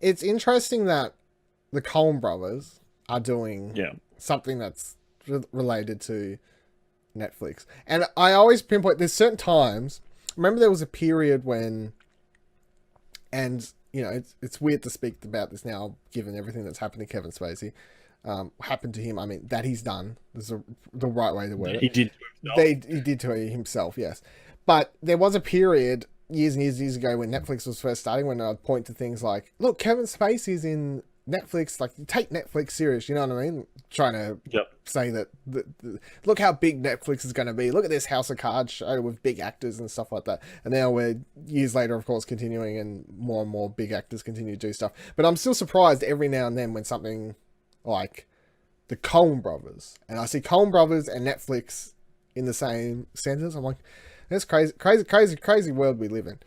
it's interesting that the Coen brothers are doing something that's related to Netflix. And I always pinpoint, there's certain times, remember there was a period when, and you know, it's weird to speak about this now, given everything that's happened to Kevin Spacey, happened to him. I mean, that he's done. There's the right way to word it. He did to himself. He did to himself, yes. But there was a period years and years ago when Netflix was first starting, when I'd point to things like, look, Kevin Spacey's in Netflix, like, take Netflix serious, you know what I mean? Trying to say that, look how big Netflix is going to be. Look at this House of Cards show with big actors and stuff like that. And now we're years later, of course, continuing, and more big actors continue to do stuff. But I'm still surprised every now and then when something like the Coen brothers, and I see Coen brothers and Netflix in the same sentence, I'm like, that's crazy world we live in.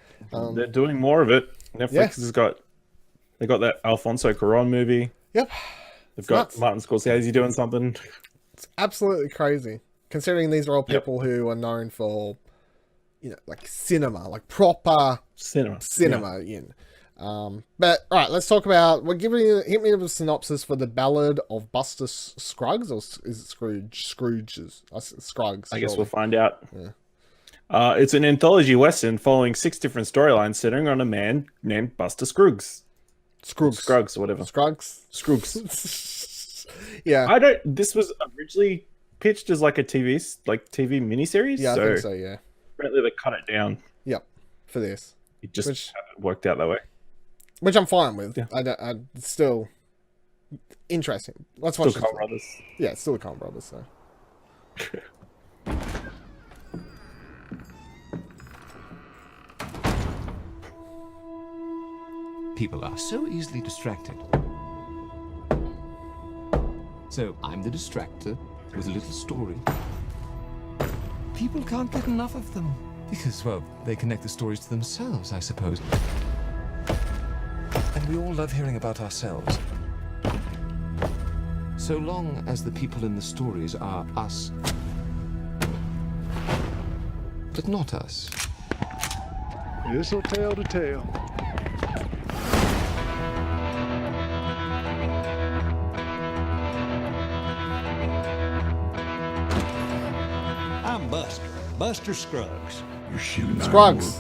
They're doing more of it. Netflix has got, they got that Alfonso Cuarón movie. Yep. They've got Martin Scorsese doing something. It's absolutely crazy, considering these are all people who are known for, you know, like cinema, like proper cinema. But all right, let's talk about. We're giving you, hit me with a synopsis for the Ballad of Buster Scruggs, or is it Scrooge's? Scruggs. I guess we'll find out. Yeah. It's an anthology western following 6 different storylines centering on a man named Buster Scruggs. Scruggs, or whatever. Scruggs. Yeah. This was originally pitched as like a TV miniseries. Yeah, I think so, yeah. Apparently they cut it down. Yep, for this. It just hasn't worked out that way. Which I'm fine with. Yeah. It's still interesting. Let's watch it. Still Coen Brothers. Yeah, it's still the Coen Brothers, so. People are so easily distracted. So I'm the distractor with a little story. People can't get enough of them because, well, they connect the stories to themselves, I suppose. And we all love hearing about ourselves. So long as the people in the stories are us, but not us. This'll tell the tale. I'm Buster Scruggs. You're shooting Scruggs.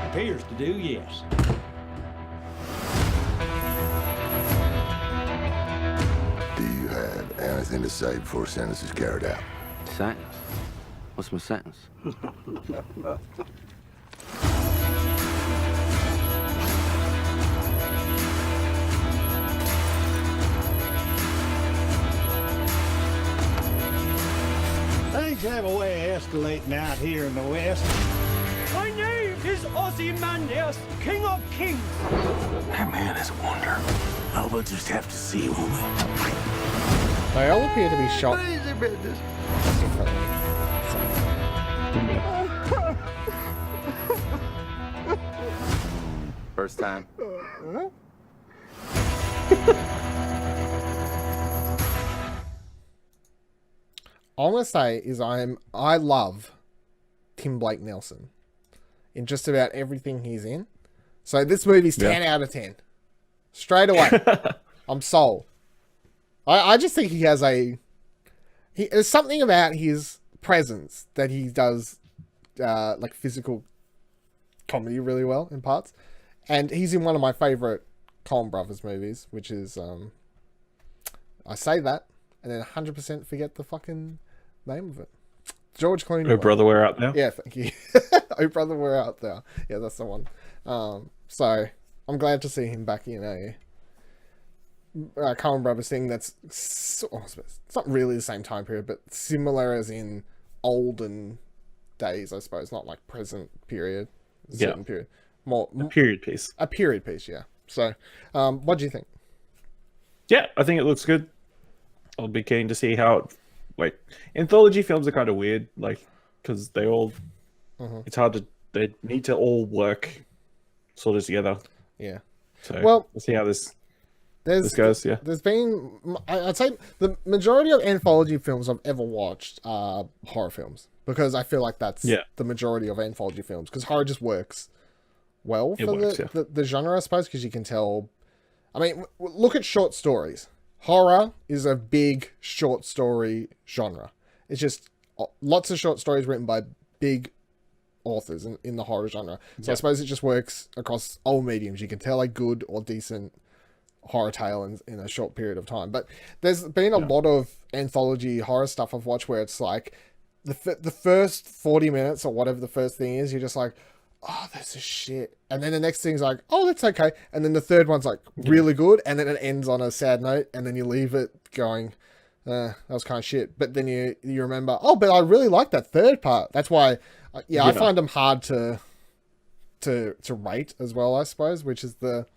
Appears to do, yes. Do you have anything to say before sentence is carried out? Sentence? What's my sentence? Things have a way of escalating out here in the West. My name is Ozymandias, King of Kings. That man is a wonder. Oh, we'll just have to see, won't we? They all appear to be shot. Crazy business. First time. All I'm gonna say is I love Tim Blake Nelson in just about everything he's in. So this movie's 10 out of 10. Straight away. I'm sold. I just think there's something about his presence that he does like physical comedy really well in parts. And he's in one of my favorite Coen Brothers movies, which is I say that and then 100% forget the fucking name of it. George Clooney. Oh, brother, we're out there. Yeah, thank you. Oh, brother, we're out there. Yeah, that's the one. So I'm glad to see him back in a Coen Brothers thing that's it's not really the same time period, but similar as in olden days, I suppose, not like present period. Certain period. More a period piece. A period piece, yeah. So, what do you think? Yeah, I think it looks good. I'll be keen to see how it, like, anthology films are kind of weird, like, because they all, it's hard to, they need to all work sort of together. Yeah. So, well, we'll see how this goes, yeah. There's been, I'd say the majority of anthology films I've ever watched are horror films, because I feel like that's the majority of anthology films, because horror just works well It for works, the genre, I suppose, because you can tell. I mean, look at short stories. Horror is a big short story genre. It's just lots of short stories written by big authors in the horror genre. So I suppose it just works across all mediums. You can tell a good or decent horror tale in a short period of time. But there's been a lot of anthology horror stuff I've watched where it's like the first 40 minutes or whatever the first thing is, you're just like, oh, this is shit. And then the next thing's like, oh, that's okay. And then the third one's like really good. And then it ends on a sad note. And then you leave it going, that was kind of shit. But then you remember, oh, but I really like that third part. That's why, I find them hard to rate as well, I suppose, which is the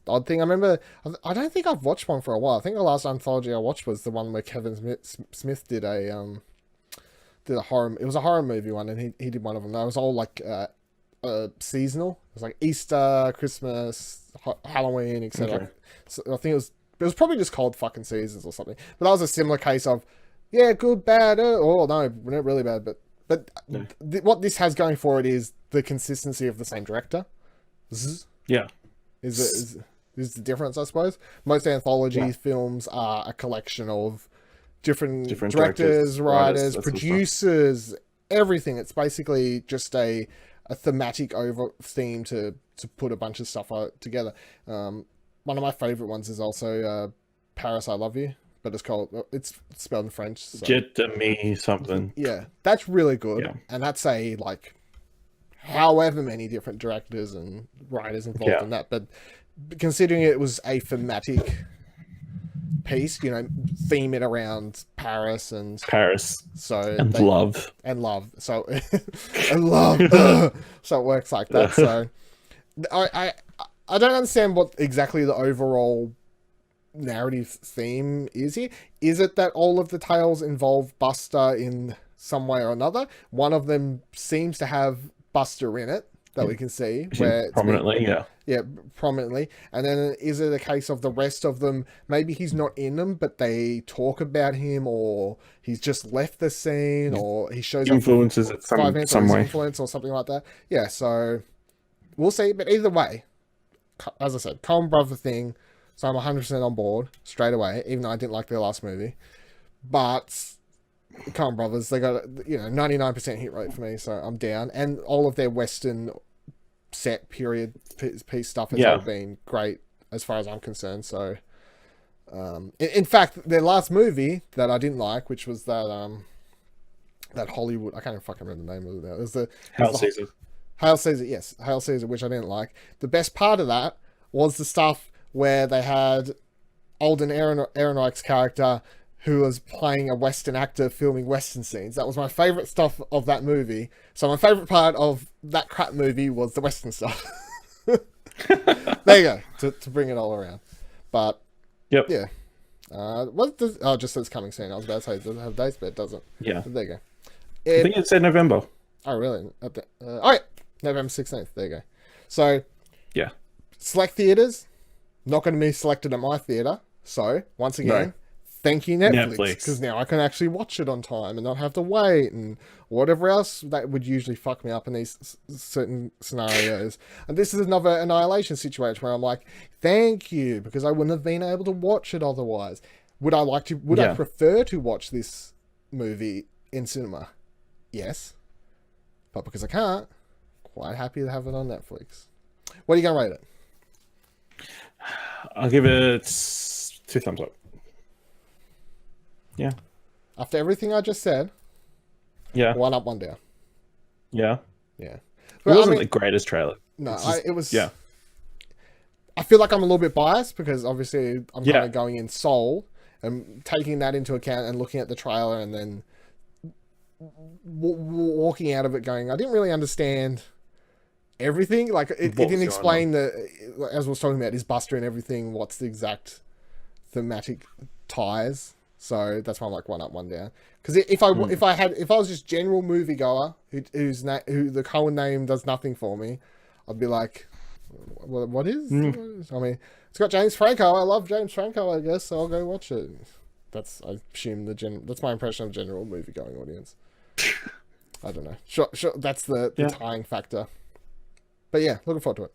odd thing. I remember, I don't think I've watched one for a while. I think the last anthology I watched was the one where Kevin Smith did a horror. It was a horror movie one, and he did one of them. That was all like seasonal. It was like Easter, Christmas, Halloween, etc. Okay. So I think it was probably just called fucking Seasons or something. But that was a similar case of, yeah, good, bad, no, not really bad. But what this has going for it is the consistency of the same director. Yeah. Is the difference, I suppose. Most anthology films are a collection of different directors, writers, producers, everything. It's basically just a thematic over theme to put a bunch of stuff together. One of my favorite ones is also Paris, I Love You, but it's spelled in French. So. Get to me something. Yeah, that's really good, and that's however many different directors and writers involved in that. But considering it was a thematic piece, theme it around Paris, so love. So and love. So it works like that. So I don't understand what exactly the overall narrative theme is here. Is it that all of the tales involve Buster in some way or another? One of them seems to have Buster in it that we can see where prominently, prominently. And then is it a case of the rest of them, maybe he's not in them, but they talk about him, or he's just left the scene, or he shows influences it some way, influence or something like that. Yeah, so we'll see. But either way, as I said, Coen Brother thing, so I'm 100% on board straight away, even though I didn't like their last movie. But Coen Brothers, they got 99% hit rate for me, so I'm down. And all of their Western set period piece stuff has all been great as far as I'm concerned. So, in fact, their last movie that I didn't like, which was that Hollywood, I can't even fucking remember the name of it now. It was Hail Caesar, yes, Hail Caesar, which I didn't like. The best part of that was the stuff where they had Alden Ehrenreich's character, who was playing a Western actor filming Western scenes. That was my favourite stuff of that movie. So my favourite part of that crap movie was the Western stuff. There you go, to bring it all around. But, yeah. What does... Oh, it just says coming soon. I was about to say it doesn't have dates, but it doesn't. Yeah. But there you go. I think it said November. Oh, really? Yeah, November 16th. There you go. So, yeah. Select theatres, not going to be selected at my theatre. So, once again... No. Thank you, Netflix, because now I can actually watch it on time and not have to wait and whatever else that would usually fuck me up in these certain scenarios. And this is another Annihilation situation where I'm like, thank you, because I wouldn't have been able to watch it otherwise. Would I prefer to watch this movie in cinema? Yes. But because I can't, quite happy to have it on Netflix. What are you going to rate it? I'll give it 2 thumbs up. Yeah. After everything I just said, 1 up, 1 down. Yeah. Yeah. It wasn't the greatest trailer. No, it was. Yeah. I feel like I'm a little bit biased because obviously I'm kind of going in soul and taking that into account and looking at the trailer and then walking out of it going, I didn't really understand everything. Like it didn't explain as I was talking about, is Buster and everything, what's the exact thematic ties. So that's why I'm like 1 up, 1 down. Because if I was just general moviegoer who the Coen name does nothing for me, I'd be like, what is? I mean, it's got James Franco. I love James Franco, I guess. So I'll go watch it. I assume that's my impression of general moviegoing audience. I don't know. Sure. That's the tying factor. But yeah, looking forward to it.